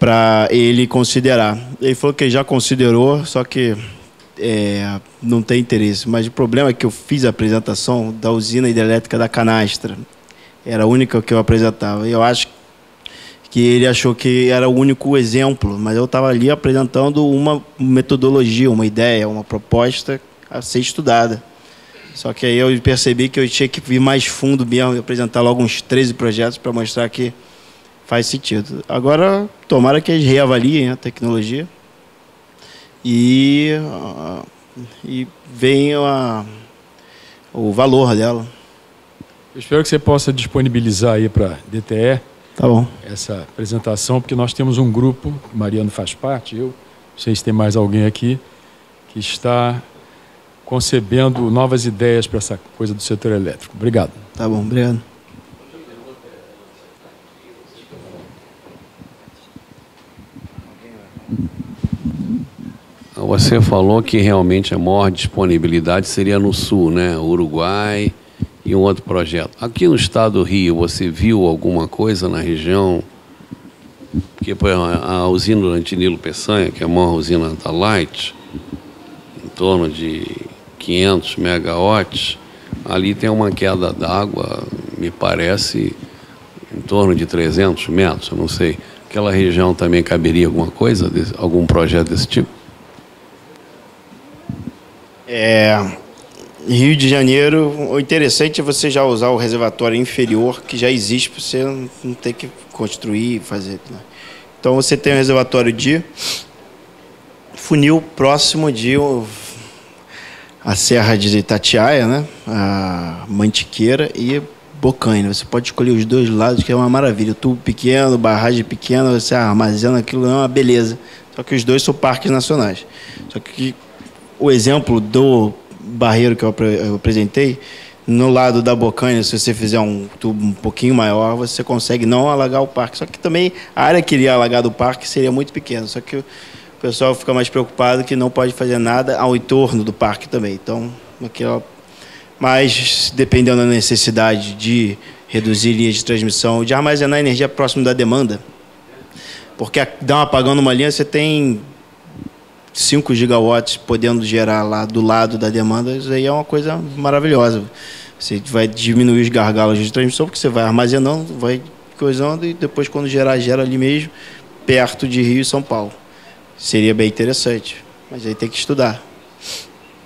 para ele considerar. Ele falou que já considerou, só que não tem interesse. Mas o problema é que eu fiz a apresentação da usina hidrelétrica da Canastra. Era a única que eu apresentava. Eu acho que ele achou que era o único exemplo, mas eu estava ali apresentando uma metodologia, uma ideia, uma proposta a ser estudada. Só que aí eu percebi que eu tinha que vir mais fundo mesmo e apresentar logo uns 13 projetos para mostrar que faz sentido. Agora, tomara que eles reavaliem a tecnologia e venha o valor dela. Eu espero que você possa disponibilizar aí para a DTE. Tá bom. Essa apresentação, porque nós temos um grupo, o Mariano faz parte, eu, não sei se tem mais alguém aqui, que está concebendo novas ideias para essa coisa do setor elétrico. Obrigado. Tá bom, obrigado. Você falou que realmente a maior disponibilidade seria no sul, né? Uruguai e um outro projeto. Aqui no estado do Rio, você viu alguma coisa na região? Porque a usina Antinilo Peçanha, que é a maior usina da Light, em torno de 500 megawatts, ali tem uma queda d'água, me parece, em torno de 300 metros, eu não sei. Aquela região também caberia alguma coisa, algum projeto desse tipo? Rio de Janeiro, o interessante é você já usar o reservatório inferior, que já existe, para você não ter que construir e fazer. Né? Então, você tem um reservatório de funil próximo de a Serra de Itatiaia, né? A Mantiqueira e Bocaina. Você pode escolher os dois lados, que é uma maravilha. Tubo pequeno, barragem pequena, você armazena aquilo, é uma beleza. Só que os dois são parques nacionais. Só que o exemplo do barreiro que eu apresentei, no lado da Bocaina, se você fizer um tubo um pouquinho maior, você consegue não alagar o parque. Só que também a área que iria alagar do parque seria muito pequena. Só que o pessoal fica mais preocupado que não pode fazer nada ao entorno do parque também. Então, mas dependendo da necessidade de reduzir linhas de transmissão, de armazenar energia próximo da demanda, porque dá um apagão numa linha, você tem 5 gigawatts podendo gerar lá do lado da demanda, isso aí é uma coisa maravilhosa. Você vai diminuir os gargalos de transmissão, porque você vai armazenando, vai coisando, e depois, quando gerar, gera ali mesmo, perto de Rio e São Paulo. Seria bem interessante, mas aí tem que estudar.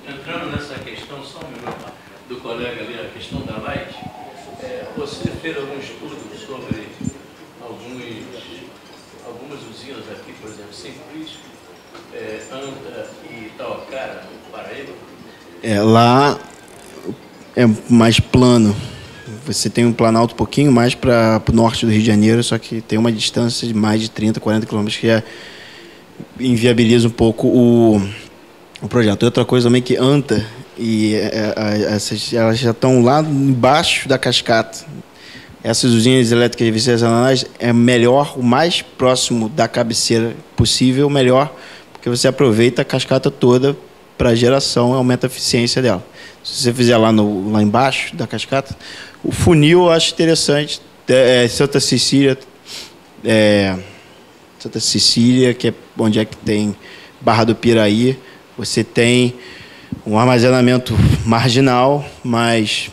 Entrando nessa questão, só um minuto, do colega ali, a questão da Light, você fez algum estudo sobre algumas usinas aqui, por exemplo, Simplício, Anta e Tauacara, no Paraíba? Lá é mais plano. Você tem um planalto um pouquinho mais para o norte do Rio de Janeiro, só que tem uma distância de mais de 30, 40 quilômetros, que inviabiliza um pouco o projeto. Outra coisa também que Anta e elas já estão lá embaixo da cascata. Essas usinas elétricas vicenais é melhor, o mais próximo da cabeceira possível, melhor, porque você aproveita a cascata toda para geração e aumenta a eficiência dela. Se você fizer lá embaixo da cascata, o funil eu acho interessante. Santa Cecília, que é onde é que tem Barra do Piraí, você tem um armazenamento marginal, mas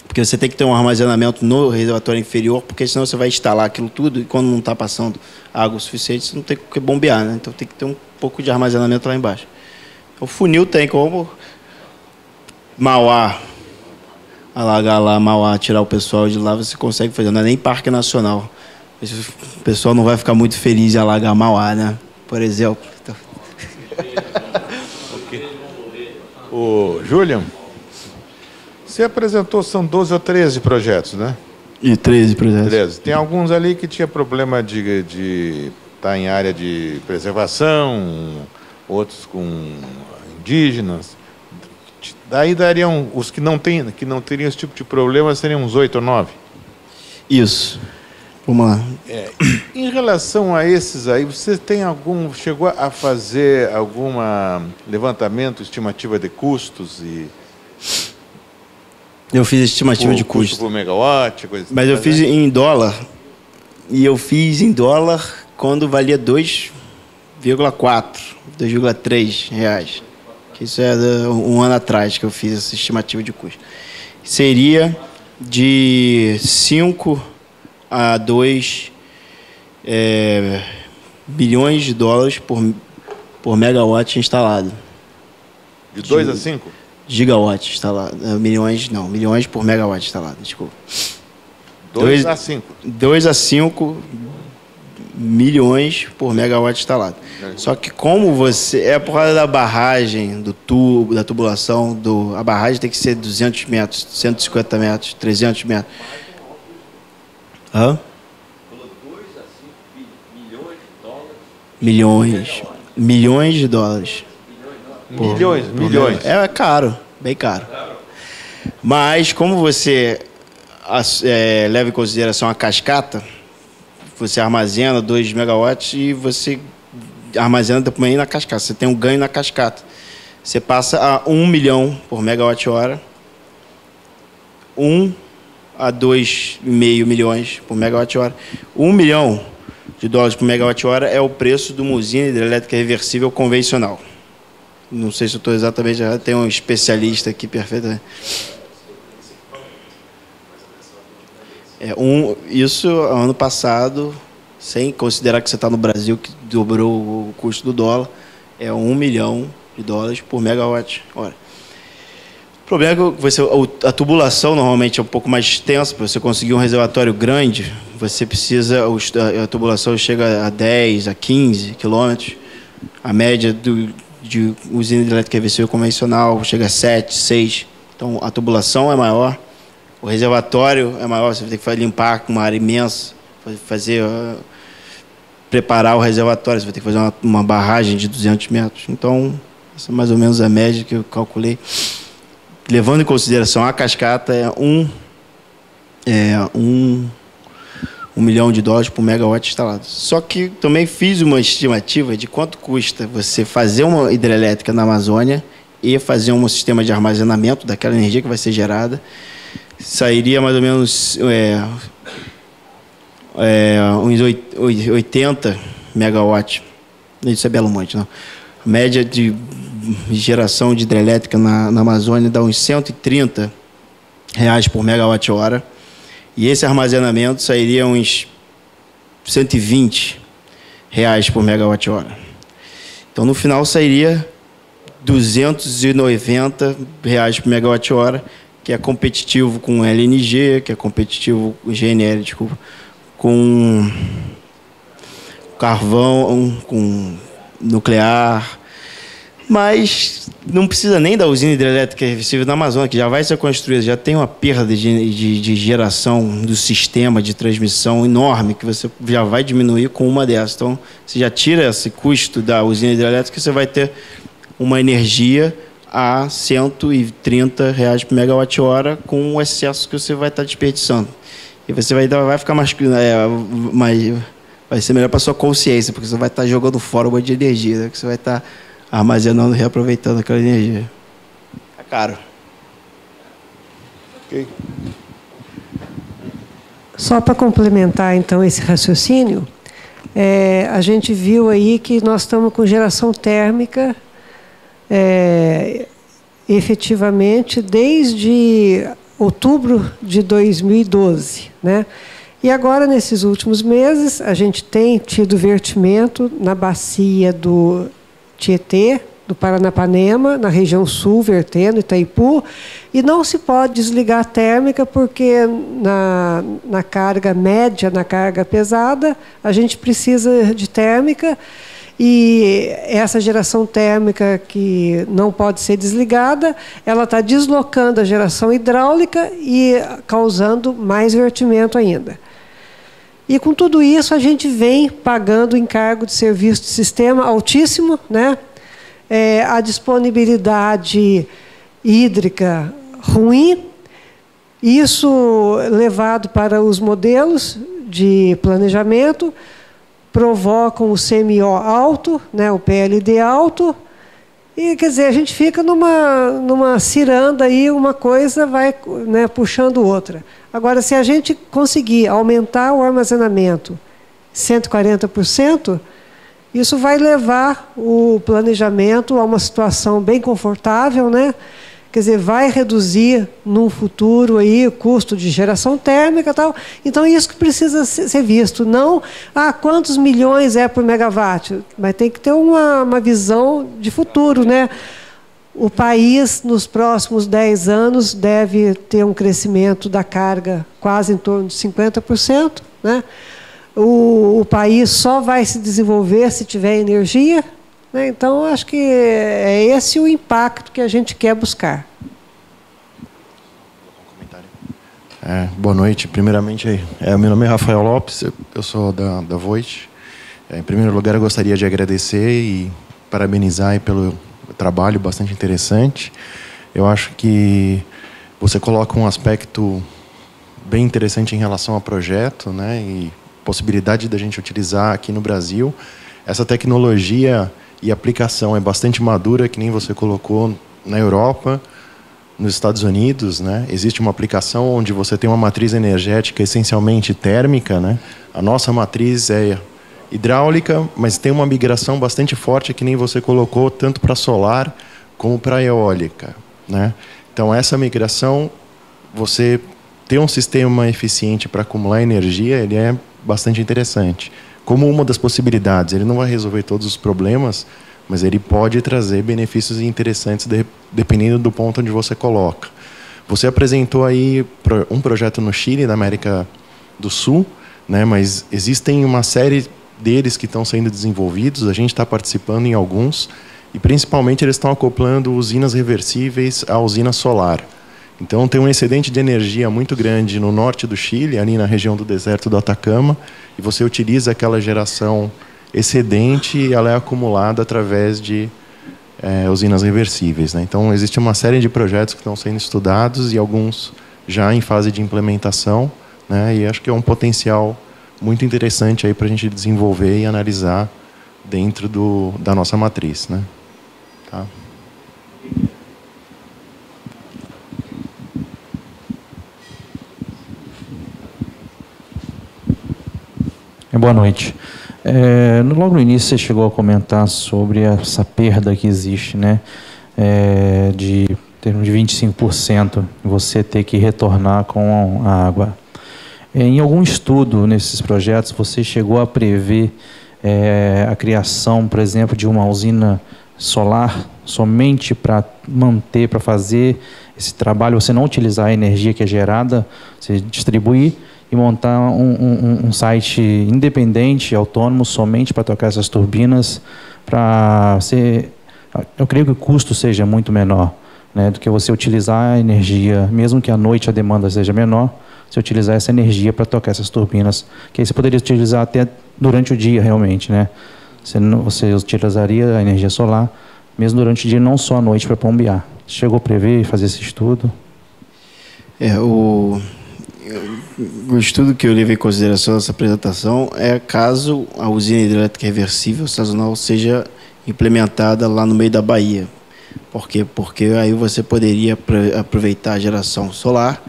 porque você tem que ter um armazenamento no reservatório inferior, porque senão você vai instalar aquilo tudo e quando não está passando água o suficiente, você não tem que bombear, né? Então tem que ter um pouco de armazenamento lá embaixo. O funil tem como Mauá, alagar lá, Mauá, tirar o pessoal de lá, você consegue fazer. Não é nem parque nacional. O pessoal não vai ficar muito feliz em alagar Mauá, né? Por exemplo. O Julian, você apresentou, são 12 ou 13 projetos, né? E 13 projetos. 13. Tem alguns ali que tinha problema de estar em área de preservação, outros com indígenas. Daí dariam, os que não teriam esse tipo de problema, seriam uns 8 ou 9? Isso. Vamos lá. Em relação a esses aí, você chegou a fazer algum levantamento, estimativa de custos e... Eu fiz estimativa de custo. Por megawatt, coisa assim. Mas eu fiz em dólar. E eu fiz em dólar quando valia 2,4, 2,3 reais. Isso é um ano atrás que eu fiz essa estimativa de custo. Seria de 5 a 2 bilhões de dólares por megawatt instalado. De 2 a 5? Gigawatt instalado. Milhões por megawatt instalado, desculpa. 2 a 5. 2 a 5 milhões por megawatt instalado. Só que como você... É por causa da barragem, do tubo, da tubulação, a barragem tem que ser 200 metros, 150 metros, 300 metros. Hã? Milhões de dólares. Milhões. É caro, bem caro. Mas como você leva em consideração a cascata, você armazena 2 megawatts e você armazena também na cascata. Você tem um ganho na cascata. Você passa a 1 milhão por megawatt-hora, 1 a 2,5 milhões por megawatt-hora. 1 milhão de dólares por megawatt-hora é o preço de uma usina hidrelétrica reversível convencional. Não sei se eu estou exatamente errado, tem um especialista aqui perfeito. Isso ano passado, sem considerar que você está no Brasil, que dobrou o custo do dólar, é 1 milhão de dólares por megawatt-hora. O problema é que a tubulação normalmente é um pouco mais extensa. Para você conseguir um reservatório grande, você precisa... A tubulação chega a 10, a 15 quilômetros. A média de usina hidrelétrica reversível convencional chega a 7, 6. Então, a tubulação é maior. O reservatório é maior. Você vai ter que limpar com uma área imensa, preparar o reservatório. Você vai ter que fazer uma barragem de 200 metros. Então, essa é mais ou menos a média que eu calculei. Levando em consideração a cascata, é 1 milhão de dólares por megawatt instalado. Só que também fiz uma estimativa de quanto custa você fazer uma hidrelétrica na Amazônia e fazer um sistema de armazenamento daquela energia que vai ser gerada. Sairia mais ou menos uns 80 megawatts. Isso é Belo Monte, não. A média de geração de hidrelétrica na Amazônia dá uns R$130 por megawatt-hora. E esse armazenamento sairia uns R$120 por megawatt-hora. Então, no final, sairia R$290 por megawatt-hora, que é competitivo com LNG, que é competitivo com GNL, desculpa, com carvão, com nuclear. Mas não precisa nem da usina hidrelétrica reversível na Amazônia, que já vai ser construída, já tem uma perda de geração do sistema de transmissão enorme, que você já vai diminuir com uma dessas. Então, você já tira esse custo da usina hidrelétrica, você vai ter uma energia a R$130 por megawatt-hora com o excesso que você vai estar desperdiçando. E você vai ficar mais vai ser melhor para a sua consciência, porque você vai estar jogando fora um monte de energia, né? Que você vai estar armazenando e reaproveitando aquela energia. É caro. Okay. Só para complementar, então, esse raciocínio, a gente viu aí que nós estamos com geração térmica efetivamente desde outubro de 2012, né? E agora, nesses últimos meses, a gente tem tido vertimento na bacia do Tietê, do Paranapanema, na região sul, vertendo, Itaipu, e não se pode desligar a térmica porque na carga média, na carga pesada, a gente precisa de térmica, e essa geração térmica que não pode ser desligada, ela está deslocando a geração hidráulica e causando mais vertimento ainda. E com tudo isso, a gente vem pagando encargo de serviço de sistema altíssimo, né? A disponibilidade hídrica ruim, isso levado para os modelos de planejamento, provocam o CMO alto, né? O PLD alto, e quer dizer, a gente fica numa ciranda aí, uma coisa vai, né, puxando outra. Agora, se a gente conseguir aumentar o armazenamento 140%, isso vai levar o planejamento a uma situação bem confortável, né? Quer dizer, vai reduzir no futuro aí o custo de geração térmica e tal. Então, isso que precisa ser visto. Não, quantos milhões é por megawatt? Mas tem que ter uma visão de futuro, né? O país, nos próximos 10 anos, deve ter um crescimento da carga quase em torno de 50%, né? O país só vai se desenvolver se tiver energia, né? Então, acho que é esse o impacto que a gente quer buscar. Boa noite. Primeiramente, meu nome é Rafael Lopes, eu sou da Voit. Em primeiro lugar, eu gostaria de agradecer e parabenizar aí pelo trabalho bastante interessante. Eu acho que você coloca um aspecto bem interessante em relação ao projeto, né, e possibilidade da gente utilizar aqui no Brasil. Essa tecnologia e aplicação é bastante madura, que nem você colocou na Europa, nos Estados Unidos, né? Existe uma aplicação onde você tem uma matriz energética essencialmente térmica, né? A nossa matriz é hidráulica, mas tem uma migração bastante forte, que nem você colocou, tanto para solar como para eólica, né? Então, essa migração, você ter um sistema eficiente para acumular energia, ele é bastante interessante. Como uma das possibilidades, ele não vai resolver todos os problemas, mas ele pode trazer benefícios interessantes dependendo do ponto onde você coloca. Você apresentou aí um projeto no Chile, na América do Sul, né, mas existem uma série deles que estão sendo desenvolvidos, a gente está participando em alguns, e principalmente eles estão acoplando usinas reversíveis à usina solar. Então, tem um excedente de energia muito grande no norte do Chile, ali na região do deserto do Atacama, e você utiliza aquela geração excedente e ela é acumulada através de usinas reversíveis, né? Então, existe uma série de projetos que estão sendo estudados e alguns já em fase de implementação, né? E acho que é um potencial muito interessante aí para a gente desenvolver e analisar dentro da nossa matriz, né? Tá? Boa noite. Logo no início você chegou a comentar sobre essa perda que existe, né? De em termos de 25%, você ter que retornar com a água. Em algum estudo nesses projetos, você chegou a prever a criação, por exemplo, de uma usina solar somente para manter, para fazer esse trabalho, você não utilizar a energia que é gerada, você distribuir e montar um site independente, autônomo, somente para tocar essas turbinas, eu creio que o custo seja muito menor, né, do que você utilizar a energia, mesmo que à noite a demanda seja menor, você utilizar essa energia para tocar essas turbinas, que aí você poderia utilizar até durante o dia, realmente, né? Você utilizaria a energia solar, mesmo durante o dia, não só à noite, para bombear. Chegou a prever e fazer esse estudo? O estudo que eu levei em consideração nessa apresentação é caso a usina hidrelétrica reversível sazonal seja implementada lá no meio da Bahia. Por quê? Porque aí você poderia aproveitar a geração solar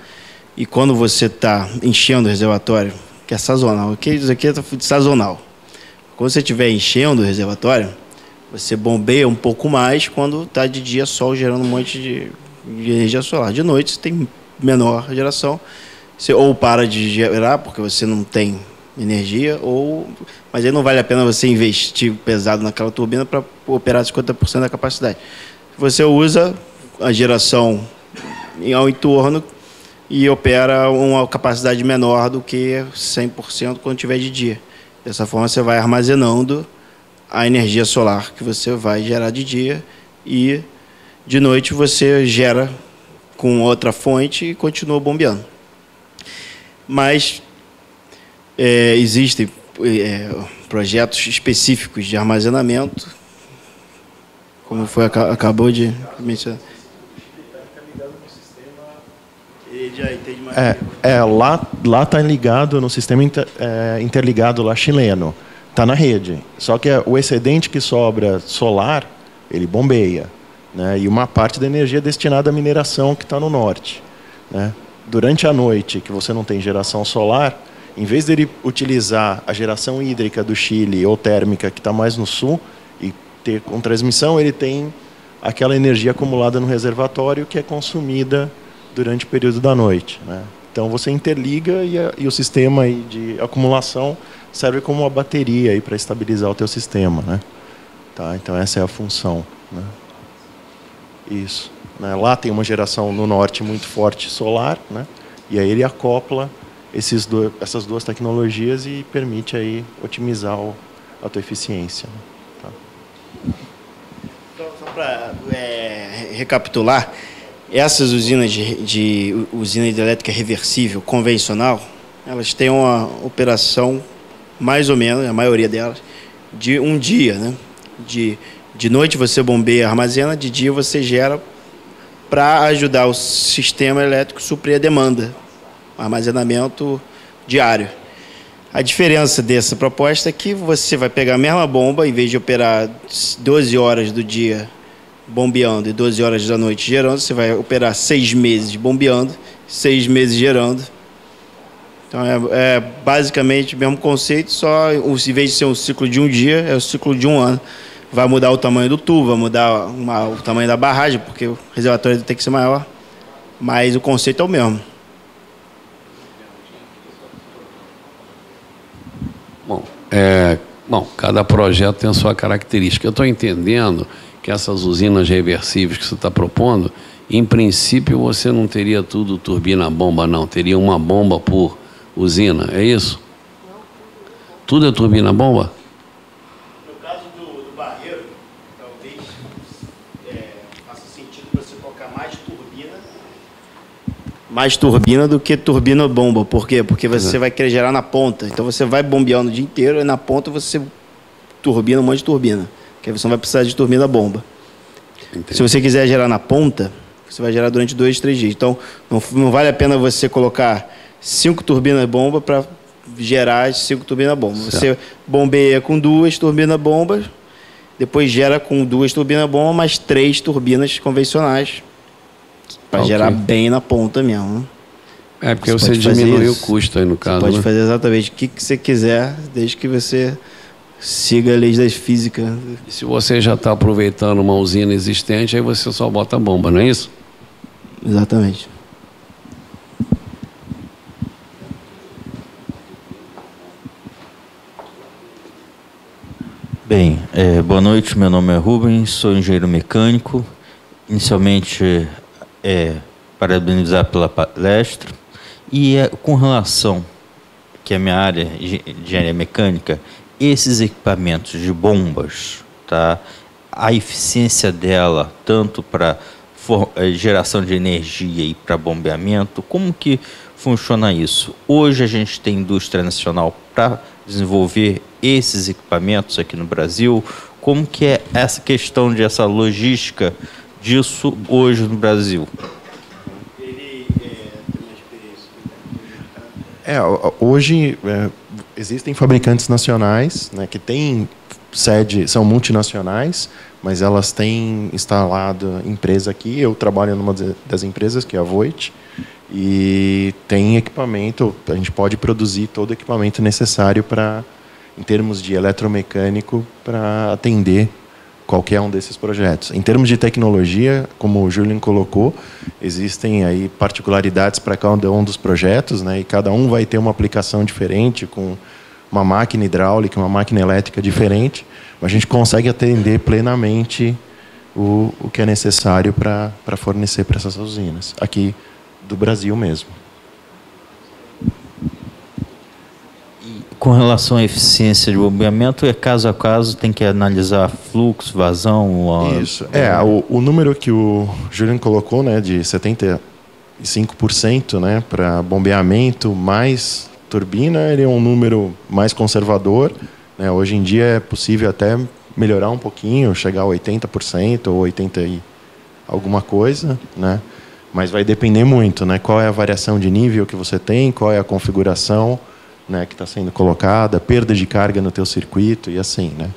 e quando você está enchendo o reservatório, que é sazonal, isso aqui é sazonal. Quando você estiver enchendo o reservatório, você bombeia um pouco mais quando está de dia sol gerando um monte de energia solar. De noite você tem menor geração. Você ou para de gerar porque você não tem energia, mas aí não vale a pena você investir pesado naquela turbina para operar 50% da capacidade. Você usa a geração ao entorno e opera uma capacidade menor do que 100% quando tiver de dia. Dessa forma você vai armazenando a energia solar que você vai gerar de dia e de noite você gera com outra fonte e continua bombeando. Mas existem projetos específicos de armazenamento, como acabou de mencionar. Lá está ligado no sistema interligado lá chileno, está na rede. Só que o excedente que sobra solar, ele bombeia, né? E uma parte da energia é destinada à mineração que está no norte, né? Durante a noite, que você não tem geração solar, em vez dele utilizar a geração hídrica do Chile ou térmica, que está mais no sul, e ter com transmissão, ele tem aquela energia acumulada no reservatório que é consumida durante o período da noite, né? Então você interliga e o sistema aí de acumulação serve como uma bateria aí para estabilizar o teu sistema, né? Tá, então essa é a função, né? Isso, né? Lá tem uma geração no norte muito forte solar, né? E aí ele acopla essas duas tecnologias e permite aí otimizar a tua eficiência, né? Tá. Só para recapitular, essas usinas usina hidrelétrica reversível convencional, elas têm uma operação mais ou menos, a maioria delas, de um dia, né? De noite você bombeia, armazena, de dia você gera para ajudar o sistema elétrico a suprir a demanda, armazenamento diário. A diferença dessa proposta é que você vai pegar a mesma bomba, em vez de operar 12 horas do dia bombeando e 12 horas da noite gerando, você vai operar 6 meses bombeando, 6 meses gerando. Então é basicamente o mesmo conceito, só em vez de ser um ciclo de um dia, é o ciclo de um ano. Vai mudar o tamanho do tubo, vai mudar o tamanho da barragem, porque o reservatório tem que ser maior, mas o conceito é o mesmo. Bom, cada projeto tem a sua característica. Eu estou entendendo que essas usinas reversíveis que você está propondo, em princípio você não teria tudo turbina-bomba, não. Teria uma bomba por usina, é isso? Tudo é turbina-bomba? No caso do Barreiro, talvez faça sentido você colocar mais turbina do que turbina-bomba. Por quê? Porque você vai querer gerar na ponta. Então você vai bombeando o dia inteiro e na ponta você turbina um monte de turbina. Que aí você não vai precisar de turbina-bomba. Se você quiser gerar na ponta, você vai gerar durante 2, 3 dias. Então não vale a pena você colocar 5 turbinas-bomba para gerar as 5 turbinas-bombas. Você bombeia com 2 turbinas-bombas, depois gera com 2 turbinas-bombas, mais 3 turbinas convencionais, para gerar bem na ponta mesmo. É, porque você diminui o custo aí no caso. Você pode fazer exatamente o que você quiser, desde que você siga a lei da física. E se você já está aproveitando uma usina existente, aí você só bota a bomba, não é isso? Exatamente. Bem, boa noite, meu nome é Rubens, sou engenheiro mecânico. Inicialmente, parabenizar pela palestra. E com relação, que é a minha área de engenharia mecânica, esses equipamentos de bombas, tá? A eficiência dela, tanto para geração de energia e para bombeamento, como que funciona isso? Hoje a gente tem indústria nacional para desenvolver esses equipamentos aqui no Brasil. Como que é essa questão essa logística disso hoje no Brasil? Hoje existem fabricantes nacionais, né, que têm sede, são multinacionais, mas elas têm instalado empresa aqui. Eu trabalho numa das empresas, que é a Voit, e tem equipamento, a gente pode produzir todo o equipamento necessário em termos de eletromecânico, para atender qualquer um desses projetos. Em termos de tecnologia, como o Julian colocou, existem aí particularidades para cada um dos projetos, né? E cada um vai ter uma aplicação diferente, com uma máquina hidráulica, uma máquina elétrica diferente, mas a gente consegue atender plenamente o que é necessário para fornecer para essas usinas, aqui do Brasil mesmo. Com relação à eficiência de bombeamento, caso a caso, tem que analisar fluxo, vazão? Isso. O número que o Julian colocou, né, de 75%, né, para bombeamento mais turbina, ele é um número mais conservador, né? Hoje em dia é possível até melhorar um pouquinho, chegar a 80% ou 80% e alguma coisa, né? Mas vai depender muito, né? Qual é a variação de nível que você tem, qual é a configuração, né, que está sendo colocada, perda de carga no teu circuito e assim, né?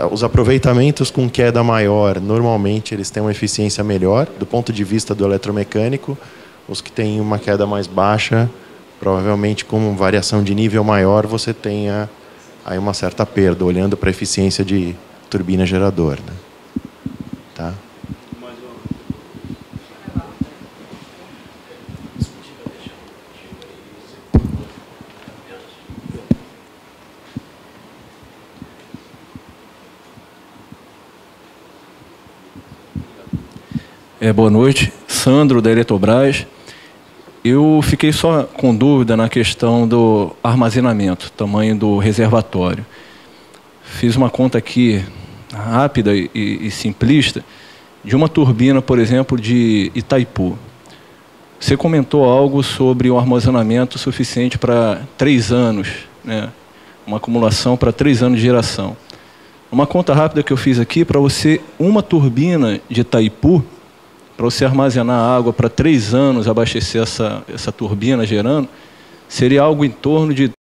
Os aproveitamentos com queda maior, normalmente eles têm uma eficiência melhor do ponto de vista do eletromecânico. Os que têm uma queda mais baixa provavelmente com variação de nível maior você tenha aí uma certa perda, olhando para a eficiência de turbina gerador, né? Tá? Boa noite, Sandro da Eletrobras. Eu fiquei só com dúvida na questão do armazenamento, tamanho do reservatório. Fiz uma conta aqui rápida e simplista de uma turbina, por exemplo, de Itaipu. Você comentou algo sobre o armazenamento suficiente para 3 anos, né? Uma acumulação para 3 anos de geração. Uma conta rápida que eu fiz aqui, para você, uma turbina de Itaipu, para você armazenar água para 3 anos, abastecer essa turbina gerando, seria algo em torno de